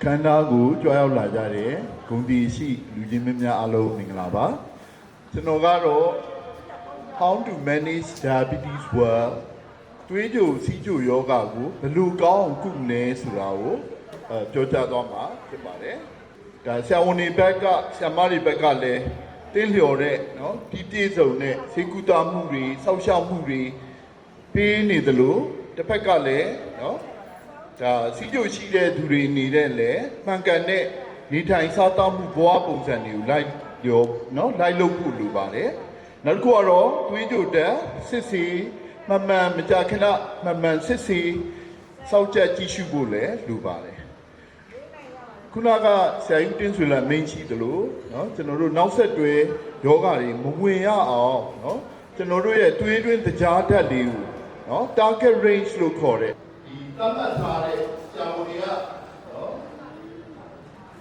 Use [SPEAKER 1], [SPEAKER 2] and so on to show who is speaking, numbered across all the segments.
[SPEAKER 1] ခန္ဓာကိုကြွားရောက်လာကြတဲ့ဂုဏ်တီရှိလူချင်းများအားလုံးမင်္ဂလာပါကျွန်တော်ကတော့ how to manage diabetes well သွေးကြိုစီးကြိုယောဂကိုဘယ်လိုကောင်းအောင်ကုမလဲဆိုတာကိုပြောကြားသွားမှာဖြစ်ပါတယ်ဒါဆရာဝန်တွေဘက်ကဆရာမတွေဘက်ကလည်းတင်းလျော်တဲ့နော်ဒီပြည့်စုံတဲ့ဆေးကုသမှုတွေစောင့်ရှောက်မှုတွေပေးနေသလိုတစ်ဖက်ကလည်းနော်ဒါစီးကြိုရှိတဲ့သူတွေနေတဲ့လေမှန်ကန်တဲ့နေထိုင်စားသောက်မှုဘဝပုံစံတွေကိုလိုက်ရောနော်လိုက်လုပ်ဖို့လိုပါတယ်နောက်တစ်ခုကတော့သွေးကြိုတက်စစ်စီမှန်မှန်မကြခဏမှန်မှန်စစ်စီစောင့်ကြကြည့်ရှုဖို့လည်းလိုပါတယ်ခုနကဆရာကြီးတင်းဆွေလာမင်းရှိသလိုနော်ကျွန်တော်တို့နောက်ဆက်တွဲယောဂတွေမဝင်ရအောင်နော်ကျွန်တော်တို့ရဲ့သွေးတွင်းတရားဓာတ်တွေကိုနော် target range လို့ခေါ်တဲ့ဒီသတ်မှတ်ထားတဲ့ဆရာဝန်တွေကနော်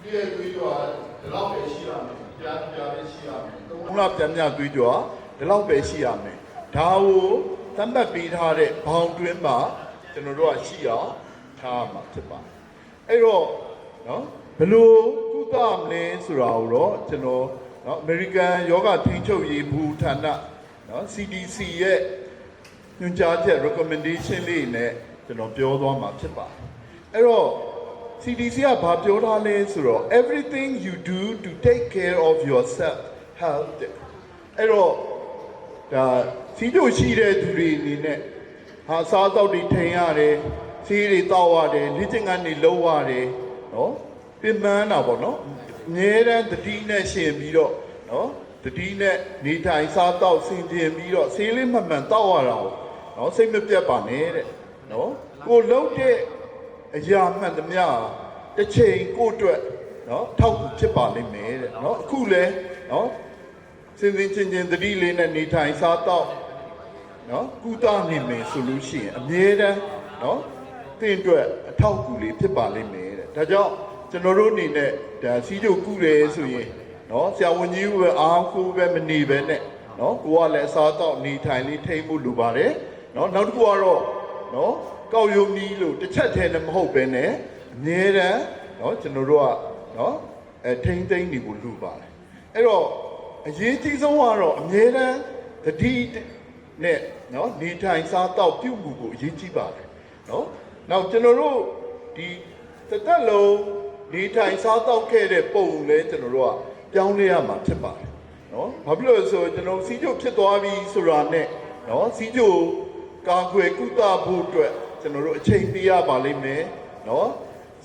[SPEAKER 1] ဒီရဲ့သွေးကြွားဒီလောက်ပဲရှိရမယ်ကြားပဲရှိရမယ်သုံးလပြန်မြသွေးကြွားဒီလောက်ပဲရှိရမယ်ဒါကိုသတ်မှတ်ပေးထားတဲ့ဘောင်တွင်းမှာကျွန်တော်တို့ကရှိအောင်ထားမှာဖြစ်ပါတယ်အဲ့တော့နော်ဘယ်လိုကုသမလဲဆိုတာကိုတော့ကျွန်တော်နော် American ယောဂထိန်းချုပ်ရေးဘူဌာနနော် CDC ရဲ့ညွှန်ကြားချက် recommendation လေးနဲ့ကျွန်တော်ပြောသွားမှာဖြစ်ပါတယ်အဲ့တော့ CDC ကဘာပြောထားလဲဆိုတော့ everything you do to take care of yourself health အဲ့တော့ဒါစီးကြိုရှိတဲ့သူတွေအနေနဲ့ဟာစားတော့တွေထိန်ရတယ်ဆေးတွေတောက်ရတယ်လေ့ကျင့်ခန်းတွေလုပ်ရတယ်နော်ပြင်ပန်းတာပေါ့နော်အမြဲတမ်းတတိနဲ့ရှင်ပြီးတော့နော်တတိနဲ့နေထိုင်စားတော့ဆင်ခြင်ပြီးတော့ဆေးလေးမှန်မှန်တောက်ရတာနော်စိတ်မပြတ်ပါနဲ့တဲ့နော်ကိုလုံးတဲ့အရာမှန်သမျှတစ်ချိန်ကိုအတွက်နော်ထောက်ဖြစ်ပါလိမ့်မယ်တဲ့နော်အခုလဲနော်စင်စင်ချင်းတတိလေးနဲ့နေထိုင်စားတော့နော်ကုသနိုင်မယ်ဆိုလို့ရှိရင်အမြဲတမ်းနော်သင်အတွက်အထောက်အကူလေးဖြစ်ပါလိမ့်မယ်တဲ့ဒါကြောင့်ကျွန်တော်တို့အနေနဲ့ဒါစီးကြိုကုတယ်ဆိုရင်နော်ဆရာဝန်ကြီးကအားကိုပဲမနေပဲနဲ့နော်ကိုကလည်းအစားတော့နေထိုင်လေးထိမ့်ဖို့လိုပါတယ်နော်နောက်တစ်ခုကတော့နော်ကောက်ရုံကြီးလို့တစ်ချက်တည်းလည်းမဟုတ်ပဲနဲ့အမြဲတမ်းနော်ကျွန်တော်တို့ကနော်ထိမ့်သိမ့်နေဖို့လိုပါတယ်အဲ့တော့အရေးကြီးဆုံးကတော့အမြဲတမ်းတတိနဲ့နော်နေထိုင်စားတော့ပြုမှုကိုအရေးကြီးပါတယ်နော်နောက်ကျွန်တော်တို့ဒီသက်လုံးနေထိုင်စားတော့ခဲ့တဲ့ပုံလဲကျွန်တော်တို့ကပြောင်းလဲရမှာဖြစ်ပါတယ်နော်ဘာဖြစ်လို့လဲဆိုကျွန်တော်စီးကြိုဖြစ်သွားပြီဆိုတာနဲ့နော်စီးကြိုကာကွယ်ကုသဖို့အတွက်ကျွန်တော်တို့အချိန်ပေးရပါလိမ့်မယ်နော်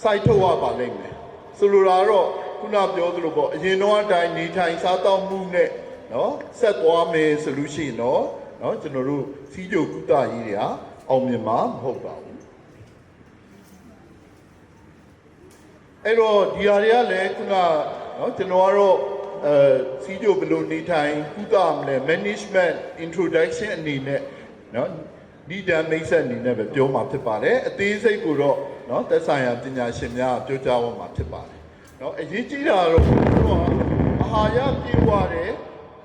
[SPEAKER 1] စိုက်ထုတ်ရပါလိမ့်မယ်ဆိုလိုတာတော့ခုနပြောသလိုပေါ့အရင်တော့အတိုင်းနေထိုင်စားတော့မှုနဲ့နော်ဆက်သွားမယ်ဆိုလို့ရှိရင်တော့နော်ကျွန်တော်တို့စီးကြိုကုသရေးတွေဟာအောင်မြင်မှာမဟုတ်ပါဘူးအဲ့တော့ဒီဟာတွေကလည်းခုနနော်ကျွန်တော်ကတော့စီးကြိုဘယ်လိုနေထိုင်ကုသမလဲ management introduction အနေနဲ့နော်ဒီတမ်းမိတ်ဆက်အနေနဲ့ပဲပြောမှာဖြစ်ပါတယ်အသေးစိတ်ကိုတော့နော်သက်ဆိုင်ရာပညာရှင်များပြောကြားဖို့မှာဖြစ်ပါတယ်နော်အရေးကြီးတာတော့အာဟာရပြည့်ဝတဲ့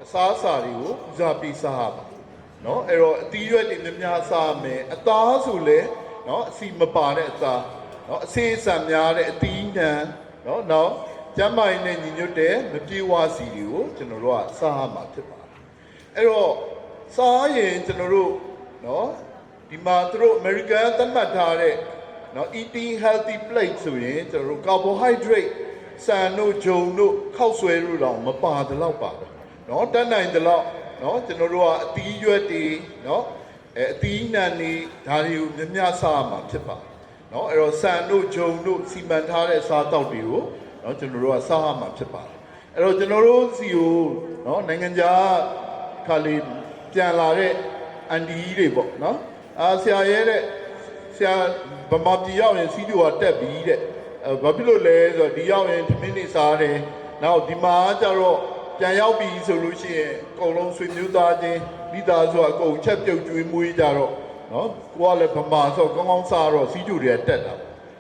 [SPEAKER 1] အစားအစာတွေကိုဦးစားပေးစားရပါနော်အဲ့တော့အသီးရွက်တွေများစားမယ်အသားဆိုလဲနော်အစီမပါတဲ့အသားနော်အစေးအဆန်များတဲ့အသီးနှံနော်နောက်ကျန်းမာရေးနဲ့ညီညွတ်တဲ့မပြေဝစီတွေကိုကျွန်တော်တို့ကစားရမှာဖြစ်ပါတယ်အဲ့တော့စားရင်ကျွန်တော်တို့နော်ဒီမှာသူတို့ American သတ်မှတ်ထားတဲ့နော် eating healthy plate ဆိုရင်ကျွန်တော်တို့ carbohydrate ဆန်တို့ဂျုံတို့ခောက်ဆွဲတို့တော့မပါတယ်တော့ပါပဲနော်တတ်နိုင်တယ်လို့နော်ကျွန်တော်တို့ကအသီးရွက်တွေနော်အသီးနှံတွေဒါတွေကိုများစားရမှာဖြစ်ပါတယ်နော်အဲ့တော့ဆန်တို့ဂျုံတို့စီမံထားတဲ့စားတောက်တွေကိုနော်ကျွန်တော်တို့ကစားရမှာဖြစ်ပါတယ်အဲ့တော့ကျွန်တော်တို့စီကိုနော်နိုင်ငံခြားခါလေးပြန်လာတဲ့အန်ဒီကြီးတွေပေါ့နော်ဆရာရဲတဲ့ဆရာဗမာပြည်ရောက်ရင်စီးကြိုကတက်ပြီးတဲ့ဘာဖြစ်လို့လဲဆိုတော့ဒီရောက်ရင်သမင်းနေစားတယ်နောက်ဒီမှာကျတော့ပြန်ရောက်ပြီဆိုလို့ရှိရင်အကုန်လုံးဆွေမျိုးသားချင်းမိသားစုအကုန်ချက်ပြုတ်ကျွေးမွေးကြတော့နော်ကိုကလည်းဗမာဆိုကောင်းကောင်းစားတော့စီးကြိုတွေကတက်တာ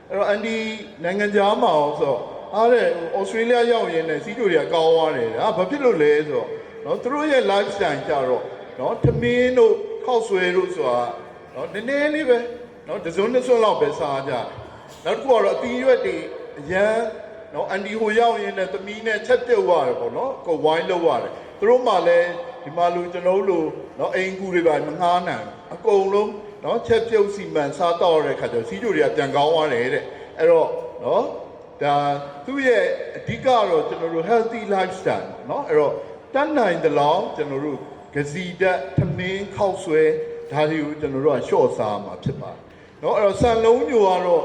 [SPEAKER 1] အဲ့တော့အန်ဒီနိုင်ငံခြားမှာအောင်ဆိုအားတဲ့ဩစတြေးလျရောက်ရင်လည်းစီးကြိုတွေကကောင်းသွားတယ်ဟာဘာဖြစ်လို့လဲဆိုတော့နော်သူတို့ရဲ့ lifestyle ကြတော့နော်သမင်းတို့ခောက်ဆွဲတို့ဆိုတာနော်နည်းနည်းလေးပဲနော်တစုံနှစ်စွန်းလောက်ပဲစားကြတယ်နောက်တစ်ခုကတော့အသီးရွက်တွေအ အရန်နော်အန်ဒီဟိုရောက်ရင်လည်းသမီးနဲ့ချက်ပြုတ်ရတယ်ပေါ့နော်ကိုဝိုင်းလောက်ရတယ်သူတို့မှလည်းဒီမှာလူကျွန်တော်တို့နော်အိမ်ကူတွေပါမငှားနိုင်အကုန်လုံးနော်ချက်ပြုတ်စီမံစားတော့တဲ့ခါကျတော့စီးကြိုတွေကပြန်ကောင်းသွားတယ်တဲ့အဲ့တော့နော်ဒါသူ့ရဲ့အဓိကတော့ကျွန်တော်တို့ healthy lifestyle เนาะအဲ့တော့တတ်နိုင်သလောက်ကျွန်တော်တို့ဂစီတက်သမင်းခောက်ဆွဲဒါတွေကိုကျွန်တော်တို့ကလျှော့စားမှာဖြစ်ပါတယ်เนาะအဲ့တော့ဆန်လုံးညိုကတော့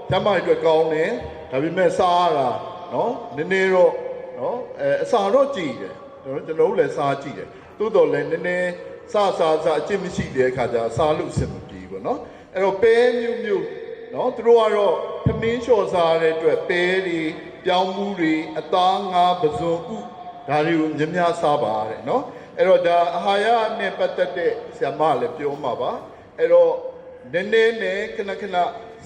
[SPEAKER 1] ကျမတွေအတွက်ကောင်းတယ်ဒါပေမဲ့စားရတာเนาะနည်းနည်းတော့เนาะအစာတော့ကြည်တယ်ကျွန်တော်တို့လည်းစားကြည့်တယ်သို့တော်လည်းနည်းနည်းစားအကျင့်မရှိတဲ့အခါကျစားလို့အဆင်မပြေဘူးเนาะအဲ့တော့ပဲမျိုးနော်သူတို့ကတော့သမင်းလျှော်စားတဲ့အတွက်ပဲတွေပြောင်းမှုတွေအသားငါးပဇွန်ဥဒါတွေကိုများစားပါတဲ့နော်အဲ့တော့ဒါအာဟာရနဲ့ပတ်သက်တဲ့ဆရာမလည်းပြောမှာပါအဲ့တော့နည်းနည်းနဲ့ခဏ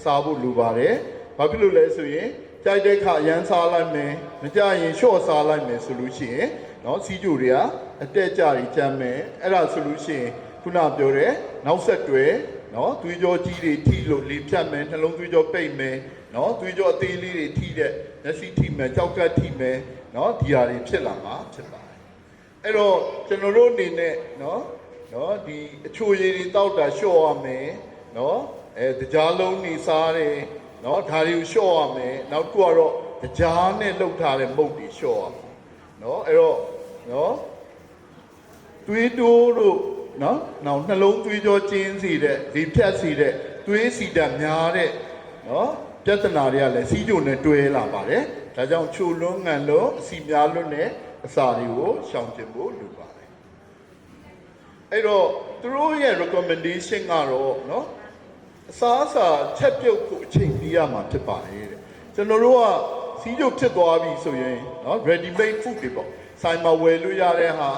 [SPEAKER 1] စားဖို့လိုပါတယ်ဘာဖြစ်လို့လဲဆိုရင်ကြိုက်တဲ့ခါရမ်းစားလိုက်မယ်မကြရင်လျှော့စားလိုက်မယ်ဆိုလို့ရှိရင်နော်စီးကြိုတွေကအတက်ကြတွေကြမ်းမယ်အဲ့ဒါဆိုလို့ရှိရင်ခုနပြောတဲ့နောက်ဆက်တွဲနော်သွေးကြောကြီးတွေထိလို့လေဖြတ်မယ်နှလုံးသွေးကြောပိတ်မယ်နော်သွေးကြောအသေးလေးတွေထိတဲ့မျက်စိထိမယ်ကြောက်ကတ်ထိမယ်နော်ဒီဟာတွေဖြစ်လာမှာဖြစ်ပါတယ်အဲ့တော့ကျွန်တော်တို့အနေနဲ့နော်ဒီအချိုရည်တွေတောက်တာလျှော့ရမယ်နော်တကြားလုံးနေစားတယ်နော်ဒါတွေကိုလျှော့ရမယ်နောက်တစ်ခုကတော့တကြားနဲ့လှုပ်ထားတဲ့မုတ်တွေလျှော့ရမယ်နော်အဲ့တော့နော်သွေးတိုးတို့နော်နောက်နှလုံးသွေးကြောကျင်းစီတဲ့ဒီဖြတ်စီတဲ့သွေးစီဓာတ်များတဲ့နော်ပြဿနာတွေကလည်းစီးကြိုနဲ့တွဲလာပါတယ်ဒါကြောင့်ချိုလွန်းငံလွန်းအစီများလွန်းနဲ့အစာတွေကိုရှောင်ကျဉ်ဖို့လိုပါတယ်အဲ့တော့သူတို့ရဲ့ recommendation ကတော့နော်အစာချက်ပြုတ်ဖို့အချိန်ပေးရမှာဖြစ်ပါတယ်တဲ့ကျွန်တော်တို့ကစီးကြိုဖြစ်သွားပြီဆိုရင်နော် ready made food တွေပေါ့ဆိုင်မှာဝယ်လို့ရတဲ့ဟာ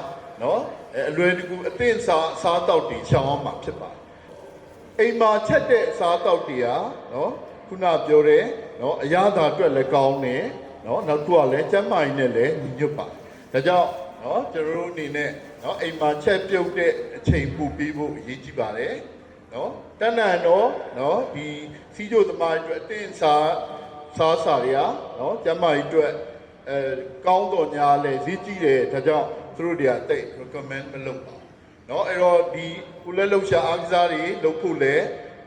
[SPEAKER 1] နော်အလွယ်တကူအသင့်စားတောက်တွေရှောင်အောင်မှာဖြစ်ပါတယ်အိမ်မှာချက်တဲ့စားတောက်တွေကနော်ခုနပြောတယ်နော်အရသာအတွက်လည်းကောင်းတယ်နော်နောက်တစ်ခုကလည်းကျန်းမာရေးနဲ့လည်းညီညွတ်ပါတယ်ဒါကြောင့်နော်ကျွန်တော်တို့အနေနဲ့နော်အိမ်မှာချက်ပြုတ်တဲ့အချိန်ပို့ပြီးဖို့အရေးကြီးပါတယ်နော်တဏ္ဍာတော့နော်ဒီစီးကြိုသမားအတွက်အသင့်စားတွေကနော်ကျန်းမာရေးအတွက်ကောင်းတော်ညာလဲဈေးကြီးတယ်ဒါကြောင့်သူတို့တွေကတိတ် recommend မလုပ်ပါဘူးเนาะအဲ့တော့ဒီကုလက်လှုပ်ရှားအားကစားတွေလုပ်ဖို့လဲ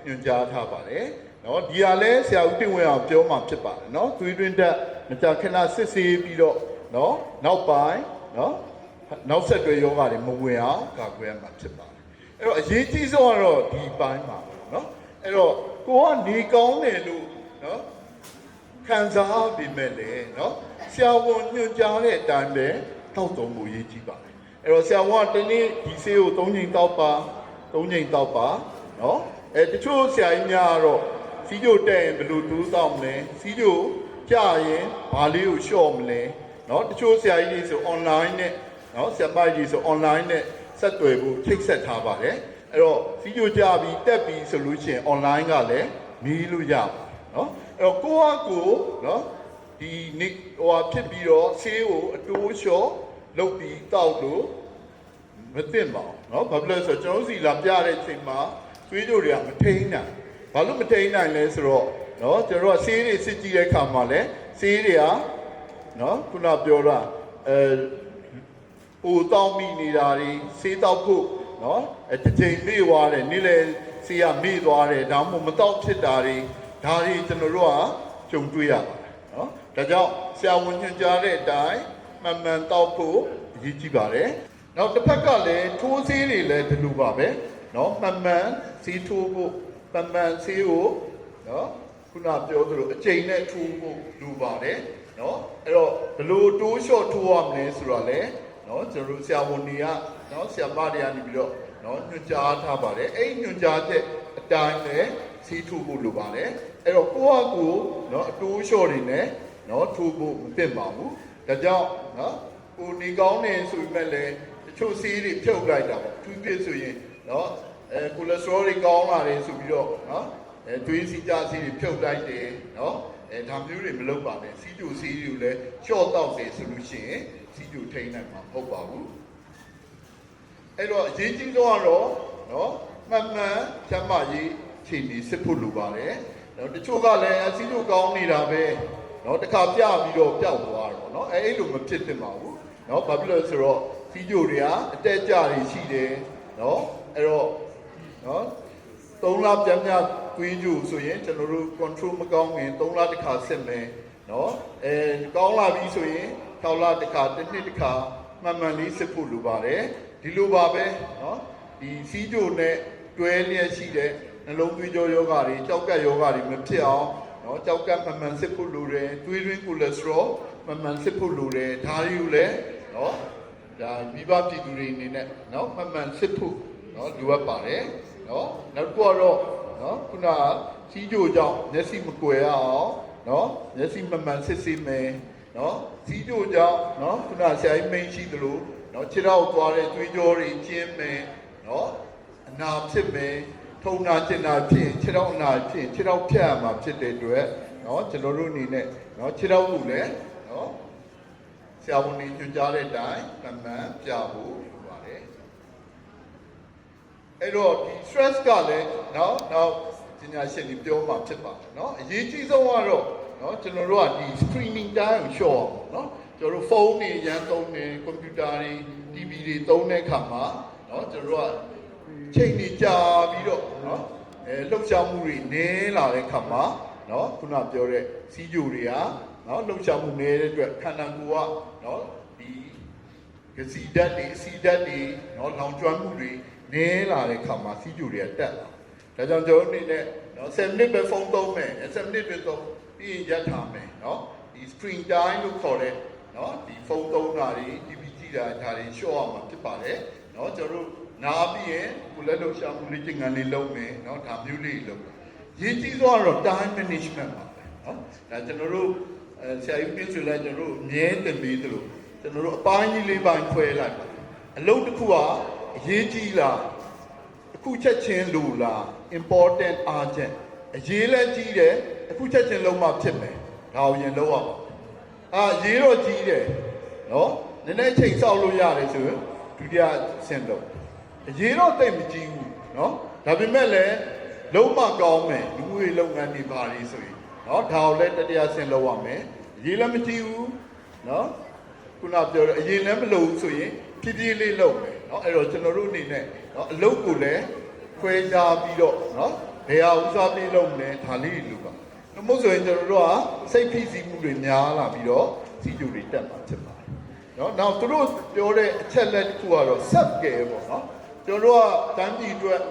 [SPEAKER 1] ညွှန်ကြားထားပါတယ်เนาะဒီဟာလဲဆရာဦးတင်ဝင်းအောင်ပြောမှဖြစ်ပါတယ်เนาะသွေးတွင်းတက်မကြာခဏစစ်ဆေးပြီးတော့เนาะနောက်ပိုင်းเนาะနောက်ဆက်တွဲယောဂတွေမဝင်အောင်ကာကွယ်ရမှာဖြစ်ပါတယ်အဲ့တော့အရေးကြီးဆုံးကတော့ဒီပိုင်းပါเนาะအဲ့တော့ကိုကနေကောင်းတယ်လို့เนาะခံစားပြီးမဲ့လေเนาะဆရာဝန်ညွှန်ကြားတဲ့အတိုင်းပဲတောက်သုံးဖို့ရေးကြည့်ပါတယ်အဲ့တော့ဆရာဝန်ကတနေ့ဒီဆေးကို3ချိန်တောက်ပါ3ချိန်တောက်ပါเนาะတချို့ဆရာကြီးများကတော့စီးကြိုတက်ရင်ဘယ်လိုတိုးတောက်မလဲစီးကြိုကြရင်ဘာလေးကိုလျှော့မလဲเนาะတချို့ဆရာကြီးတွေဆို online နဲ့เนาะဆရာမကြီးဆို online နဲ့ဆက်သွယ်ဖို့ချိတ်ဆက်ထားပါတယ်အဲ့တော့စီးကြိုကြပြီးတက်ပြီးဆိုလို့ရှိရင် online ကလည်းမီးလို့ရပါတယ်เนาะအဲ့တော့ကိုယ့်ဟာကိုเนาะဒီနိဖြစ်ပြီးတော့ဆေးကိုအတိုးလျှော့လုပ်ပြီးတောက်လို့မသိပါဘူးเนาะဘာဖြစ်လဲဆိုတော့ကျွန်တော်စီလာပြတဲ့အချိန်မှာသွေးကြိုတွေကမထိန်နိုင်ဘာလို့မထိန်နိုင်လဲဆိုတော့เนาะကျွန်တော်ကဆေးတွေစစ်ကြည့်တဲ့အခါမှာလဲဆေးတွေကเนาะခုနပြောတာပိုတောင်းမိနေတာတွေဆေးတောက်ဖို့เนาะတစ်ချိန်မေ့သွားတယ်နေ့လေဆေးကမေ့သွားတယ်ဒါမှမတောက်ဖြစ်တာတွေဒါတွေကျွန်တော်တို့ကကြုံတွေ့ရပါတယ်เนาะဒါကြောင့်ဆရာဝန်ညွှန်ကြားတဲ့အတိုင်းမှန်တောက်ဖို့အရေးကြီးပါတယ်။နောက်တစ်ဖက်ကလည်းထိုးဆေးတွေလည်းဒီလိုပါပဲ။နော်မှန်ဆေးထိုးဖို့မှန်ဆေးကိုနော်ခုနပြောသလိုအကျိန်နဲ့ထိုးဖို့လိုပါတယ်။နော်အဲ့တော့ဘလို့တိုးလျှော့ထိုးရမလဲဆိုတော့လေနော်ကျွန်တော်တို့ဆရာဝန်တွေကနော်ဆရာမတွေကနေပြီးတော့နော်ညွှန်ကြားထားပါတယ်။အဲ့ညွှန်ကြားချက်အတိုင်းလည်းဆေးထိုးဖို့လိုပါတယ်။အဲ့တော့ကိုယ့်ဟာကိုယ်နော်အတိုးလျှော့တွေနဲ့နော်ထိုးဖို့မသင့်ပါဘူး။ဒါကြောင့်နော်ကိုနေကောင်းနေဆိုပေမဲ့လည်းတချို့ဆေးတွေဖြုတ်လိုက်တာပေါ့သူပြည့်ဆိုရင်နော်ကိုလက်စထရောတွေကောင်းလာတယ်ဆိုပြီးတော့နော်သွေးစီကြဆေးတွေဖြုတ်လိုက်တယ်နော်ဒါမျိုးတွေမလုပ်ပါနဲ့စီးကျူဆေးတွေကိုလည်းလျှော့တော့တယ်ဆိုလို့ရှိရင်စီးကျူထိန်းနိုင်မှာမဟုတ်ပါဘူးအဲ့တော့အရေးကြီးဆုံးကတော့နော်မှန်ချမ်းမရေးချိန်ပြီးစစ်ဖို့လိုပါတယ်နော်တချို့ကလည်းစီးကျူကောင်းနေတာပဲ နော်တစ်ခါပြပြီးတော့ပျောက်သွားတော့နော်အဲ့လိုမဖြစ်သင့်ပါဘူးနော်ဘာဖြစ်လို့ဆိုတော့စီးကြိုတွေကအတက်ကြတွေရှိတယ်နော်အဲ့တော့နော်3လပြန်ပြန်ကွင်းကြိုဆိုရင်ကျွန်တော်တို့ control မကောင်းရင်3လတစ်ခါစစ်မယ်နော်ကောင်းလာပြီဆိုရင်6လတစ်ခါတစ်နှစ်တစ်ခါမှန်မှန်လေးစစ်ဖို့လိုပါတယ်ဒီလိုပါပဲနော်ဒီစီးကြိုနဲ့တွဲလျက်ရှိတဲ့နှလုံးသွေးကြောယောဂတွေကြောက်ကပ်ယောဂတွေမဖြစ်အောင်နော်ကြောက်ကပ်မှန်မှန်စစ်ဖို့လိုတယ်သွေးတွင်းကိုလက်စထရောမှန်မှန်စစ်ဖို့လိုတယ်ဒါတွေကိုလည်းနော်ဒါမိဘပြည်သူတွေအနေနဲ့နော်မှန်မှန်စစ်ဖို့နော်လိုအပ်ပါတယ်နော်နောက်တစ်ခုကတော့နော်ခုနစီးကြိုကြောင့်မျက်စိမကွယ်အောင်နော်မျက်စိမှန်မှန်စစ်စစ်မယ်နော်စီးကြိုကြောင့်နော်ခုနဆရာကြီးမိန်ရှိသလိုနော်ခြေထောက်သွားတဲ့သွေးကြောတွေကျင်းမယ်နော်အနာဖြစ်မယ်ထုံနာကျင်နာဖြစ်ခြေထောက်အနာဖြစ်ခြေထောက်ဖြတ်ရမှာဖြစ်တဲ့အတွက်နော်ကျွန်တော်တို့အနေနဲ့နော်ခြေထောက်ကိုလည်းနော်ဆရာဝန်တွေညွှန်ကြားတဲ့အတိုင်းမှန်မှန်ပြဖို့လိုပါတယ်အဲ့တော့ဒီ stress ကလည်းနော်ပညာရှင်တွေပြောမှဖြစ်ပါတယ်နော်အရေးကြီးဆုံးကတော့နော်ကျွန်တော်တို့ကဒီ screening time ကိုလျှော့အောင်နော်ကျွန်တော်တို့ဖုန်းတွေရန်သုံးနေကွန်ပျူတာတွေ TV တွေသုံးတဲ့အခါမှာနော်ကျွန်တော်တို့ကချိန်နေကြာပြီးတော့နော်လှုပ်ရှားမှုတွေနည်းလာတဲ့အခါမှာနော်ခုနပြောတဲ့စီးကြိုတွေကနော်လှုပ်ရှားမှုနည်းတဲ့အတွက်ခန္ဓာကိုယ်ကနော်ဒီကစီဓာတ်တွေအစီဓာတ်တွေနော်လောင်ကျွမ်းမှုတွေနည်းလာတဲ့အခါမှာစီးကြိုတွေကတက်လာဒါကြောင့်ကျွန်တော်အနေနဲ့နော်7မိနစ်ပဲဖုန်းသုံးမယ်7မိနစ်ပဲသုံးပြီးရင်ရပ်ထားမယ်နော်ဒီ screen time လို့ခေါ်တဲ့နော်ဒီဖုန်းသုံးတာတွေ TV ကြည့်တာဒါတွေရှော့အောင်မှာဖြစ်ပါတယ်နော်ကျွန်တော်တို့နားပြီးရင်ကိုလက်လှုပ်ရှားမှုလေးကျင်ကန်လေးလုပ်မယ်နော်ဒါမျိုးလေးလုပ်ရေးကြီးသွားတော့ time management ပါပဲနော်ဒါကျွန်တော်တို့ဆရာကြီးပြည့်စုံလိုက်ကျွန်တော်တို့အမြဲတမ်းပြီးသလိုကျွန်တော်တို့အပိုင်းကြီးလေးပိုင်းခွဲလိုက်ပါအလုပ်တစ်ခုကအရေးကြီးလားအခုချက်ချင်းလိုလား important urgent အရေးလည်းကြီးတယ်အခုချက်ချင်းလုံးမှဖြစ်မယ်ဒါကိုရင်လုံးအောင်ရေးတော့ကြီးတယ်နော်နည်းနည်းချိန်ဆောက်လို့ရတယ်ဆိုရင်ဒုတိယဆင့်တော့အရေးတော့တိတ်မကြီးဘူးနော်ဒါပေမဲ့လည်းလုံးမကောင်းမယ်လူငွေလုပ်ငန်းတွေပါလေဆိုရင်နော်ဒါကိုလည်းတတိယဆင့်လောက်ရမယ်အရေးလည်းမကြီးဘူးနော်ခုနပြောတဲ့အရေးလည်းမလုပ်ဘူးဆိုရင်ဖြည်းဖြည်းလေးလုပ်မယ်နော်အဲ့တော့ကျွန်တော်တို့အနေနဲ့နော်အလုပ်ကိုလည်းခွဲခြားပြီးတော့နော်ဘယ်ဟာဥစားပြီးလုပ်မလဲဒါလေးလူပါမဟုတ်ဆိုရင်ကျွန်တော်တို့ကစိတ်ဖိစီးမှုတွေများလာပြီးတော့စီးကြိုတွေတက်မှာဖြစ်ပါတယ်နော်နောက်သူတို့ပြောတဲ့အချက်လက်တစ်ခုကတော့ sub care ပေါ့နော်ကျွန်တော်တို့ကတန်းပြည်အတွက်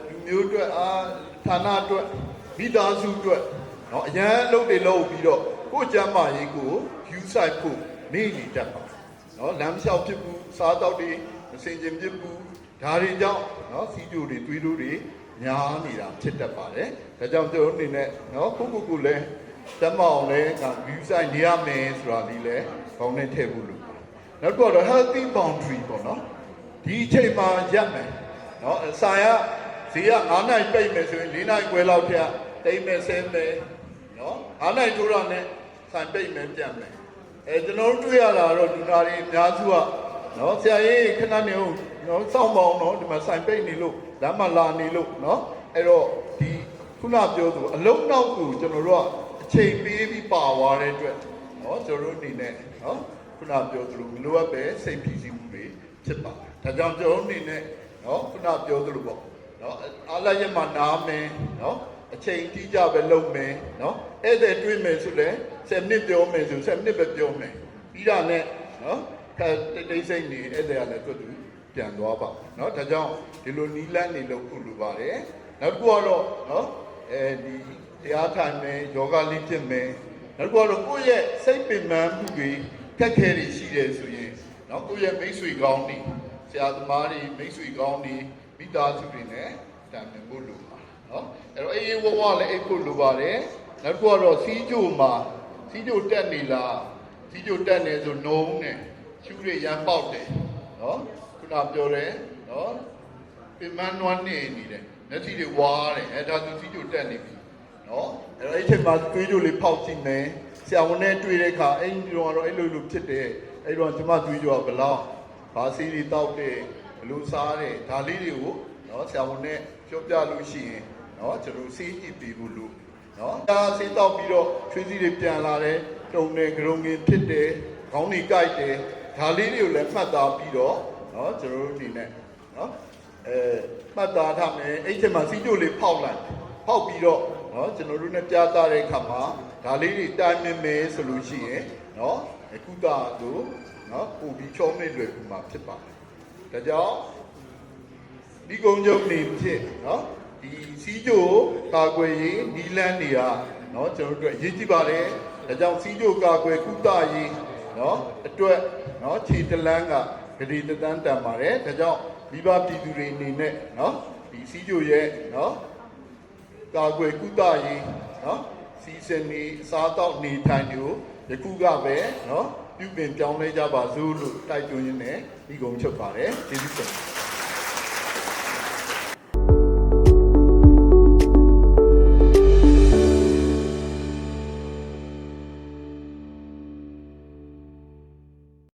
[SPEAKER 1] လူမျိုးအတွက်ဌာနအတွက်မိသားစုအတွက်နော်အရန်အလုပ်တွေလုပ်ပြီးတော့ကိုယ်ကျမ်းမာရေးကို view site ဖို့နေနေတတ်ပါနော်လမ်းလျှောက်ဖြစ်ဘူးစားတောက်တွေမစင်ကျင်ဖြစ်ဘူးဒါတွေကြောင့်နော်စီးကြိုတွေတွေးလို့တွေများနေတာဖြစ်တတ်ပါတယ်ဒါကြောင့်ကျွန်တော်အနေနဲ့နော်ကိုလည်းတမအောင်လဲက view site နေရမယ်ဆိုတာဒီလဲကောင်းနေထည့်ဖို့လို့နောက်တော့ healthy boundary ပေါ့နော်ဒီအချိန်မှာရပ်မယ်နော်ဆိုင်ရဈေးက9နိုင်ပိတ်မယ်ဆိုရင်4နိုင်ခွဲလောက်ထက်တိတ်မယ်ဆင်းမယ်နော်9နိုင်ထိုးတော့နဲ့ဆိုင်ပိတ်မယ်ပြန်မယ်ကျွန်တော်တို့တွေ့ရတာတော့လူနာတွေအများစုကနော်ဆရာကြီးခဏနေအောင်နော်စောင့်ပါအောင်နော်ဒီမှာဆိုင်ပိတ်နေလို့လမ်းမလာနေလို့နော်အဲ့တော့ဒီခုနပြောသူအလုံးနောက်ကိုကျွန်တော်တို့ကအချိန်ပေးပြီးပါသွားတဲ့အတွက်နော်ကျွန်တော်တို့အနေနဲ့နော်ခုနပြောသူလိုလိုအပ်ပဲစိတ်ဖြစ်စီမှုတွေဖြစ်ပါတယ်ဒါကြောင့်ကျွန်တော်အနေနဲ့နော်ခုနပြောသူလိုပေါ့နော်အားလည်းရမှနားမယ်နော်အချိန်ကြီးကြပဲလုပ်မယ်နော်အဲ့ဒါတွေးမယ်ဆိုလဲ7မိနစ်ပြောမယ်ဆို7မိနစ်ပဲပြောမယ်ပြီးတာနဲ့နော်တိတ်ဆိတ်နေအဲ့ဒါလည်းသူပြန်သွားပါနော်ဒါကြောင့်ဒီလိုနီးလန်းနေလို့ခုလိုပါတယ်နောက်တစ်ခုကတော့နော်ဒီတရားထိုင်မယ်ယောဂလေးဖြစ်မယ်နောက်တစ်ခုကတော့ကိုယ့်ရဲ့စိတ်ပင်ပန်းမှုတွေခက်ခဲတွေရှိတယ်ဆိုရင်နော်ကိုယ့်ရဲ့မိတ်ဆွေကောင်းတွေဆရာသမားတွေမိတ်ဆွေကောင်းတွေမိသားစုတွေနဲ့တိုင်ပင်ဖို့လိုပါနော်အဲ့တော့အေးဝဝလည်းအိတ်ဖို့လိုပါတယ်နောက်တစ်ခုကတော့စီးကြိုမှာစီးကြိုတက်နေလားစီးကြိုတက်နေဆိုနှုံးတယ်ရှူးတွေရမ်းပေါက်တယ်နော်ခုနပြောတယ်နော်ပင်မနွမ်းနေတယ်မျက်စိတွေဝါးတယ်အဲဒါသူစီးကြိုတက်နေပြီနော်အဲ့တော့အဲ့ချိန်မှာတွေးကြိုလေးဖောက်ကြည့်မယ်ဆရာဝန်နဲ့တွေ့တဲ့အခါအဲ့ဒီတော့အဲ့လိုဖြစ်တယ်အဲ့တော့ကျွန်မတွေးကြကဘလောက်ဘာစီးတွေတောက်တယ်ဘလို့စားတယ်ဒါလေးတွေကိုနော်ဆရာဝန်နဲ့ပြောပြလို့ရှိရင်နော်ကျွန်တော်စီးကြည့်ပြီးလို့ နော်ဒါဆေးတော့ပြီးတော့ချွေးစည်းတွေပြန်လာတယ်တုံတယ်ကြုံငင်ဖြစ်တယ်ခေါင်းတွေကြိုက်တယ်ဒါလေးတွေကိုလည်းမှတ်သားပြီးတော့နော်ကျွန်တော်တို့အနေနဲ့နော်မှတ်သားထားမယ်အဲ့ဒီမှာစီးကြိုလေးဖောက်လိုက်ဖောက်ပြီးတော့နော်ကျွန်တော်တို့ ਨੇ ပြသတဲ့အခါမှာဒါလေးတွေတိုင်မြင်မယ်ဆိုလို့ရှိရင်နော်ကုသလို့နော်ပို့ပြီးချောမိတ်လွယ်ကူမှာဖြစ်ပါတယ်ဒါကြောင့်ဒီကုန်းချုပ်နေဖြစ်နော်ဒီစီးကြိုကာကွယ်ရေးနီလန်းတွေကနော်ကျွန်တော်တို့အရေးကြီးပါတယ်ဒါကြောင့်စီးကြိုကာကွယ်ကုသရေးနော်အတွက်နော်ခြေတလန်းကဂရီတန်းတန်ပါတယ်ဒါကြောင့်မိဘပြည်သူတွေအနေနဲ့နော်ဒီစီးကြိုရဲ့နော်ကာကွယ်ကုသရေးနော်စီစဉ်နေစားတော့နေထိုင်တွေကိုယခုကပဲနော်ပြုပြင်ပြောင်းလဲကြပါစို့လို့တိုက်တွန်းရင်းနဲ့ဒီကုန်းချုပ်ပါတယ်ကျေးဇူးတင်